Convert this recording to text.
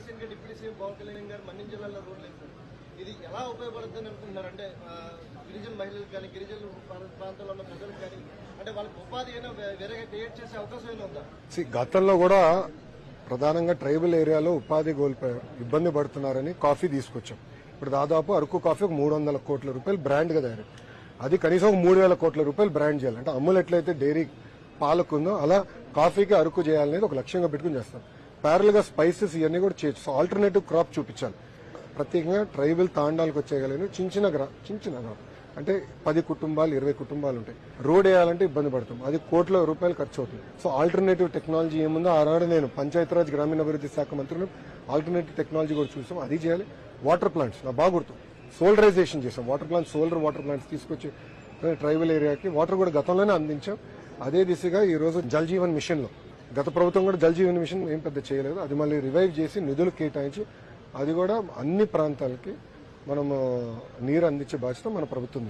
Recent గా deputy CM Pawan Kalyan గారు మన్యం జిల్లాలో రోడ్లు వేశారు. ఇది ఎలా ఉపయోగపడుతుందని అనుకుంటున్నారు? అంటే గిరిజన మహిళలకు కానీ గిరిజన ప్రాంతాల్లో ఉన్న ప్రజలకు కానీ అంటే వాళ్ళకి ఉపాధి అయినా వేరేగా క్రియేట్ చేసే అవకాశం అయినా ఉందా? గతంలో కూడా ప్రధానంగా ట్రైబల్ ఏరియాలో ఉపాధి కోల్పోయారు, ఇబ్బంది పడుతున్నారని కాఫీ తీసుకొచ్చాం. ఇప్పుడు దాదాపు అరకు కాఫీ ఒక 300 కోట్ల రూపాయలు బ్రాండ్ గా తయారు. అది కనీసం ఒక 3000 కోట్ల రూపాయలు బ్రాండ్ చేయాలి. అంటే అమ్ములు ఎట్లయితే డైరీ పాలకుందో అలా కాఫీకి అరకు చేయాలనేది ఒక లక్ష్యంగా పెట్టుకుని చేస్తాం. ప్యారల్ గా స్పైసెస్ ఇవన్నీ కూడా చేయొచ్చు. సో ఆల్టర్నేటివ్ క్రాప్ చూపించాలి. ప్రత్యేకంగా ట్రైబల్ తాండాలకు వచ్చేయగలిగిన చిన్న అంటే 10 కుటుంబాలు 20 కుటుంబాలు ఉంటాయి. రోడ్ వేయాలంటే ఇబ్బంది పడతాం, అది కోట్ల రూపాయలు ఖర్చు అవుతుంది. సో ఆల్టర్నేటివ్ టెక్నాలజీ ఏముందో ఆనాడు నేను పంచాయతీరాజ్ గ్రామీణాభివృద్ధి శాఖ మంత్రిని ఆల్టర్నేటివ్ టెక్నాలజీ కూడా చూసాం, అది చేయాలి. వాటర్ ప్లాంట్స్ నా బాగా గుర్తు, సోలరైజేషన్ చేసాం. Water plants, solar water plants తీసుకొచ్చి ట్రైబల్ ఏరియాకి వాటర్ కూడా గతంలోనే అందించాం. అదే దిశగా ఈ రోజు జల్ జీవన్ మిషన్ లో గత ప్రభుత్వం కూడా జల్ జీవన్ మిషన్ ఏం పెద్ద చేయలేదు, అది మళ్ళీ రివైవ్ చేసి నిధులు కేటాయించి అది కూడా అన్ని ప్రాంతాలకి మనము నీరు అందించే బాధ్యత మన ప్రభుత్వం.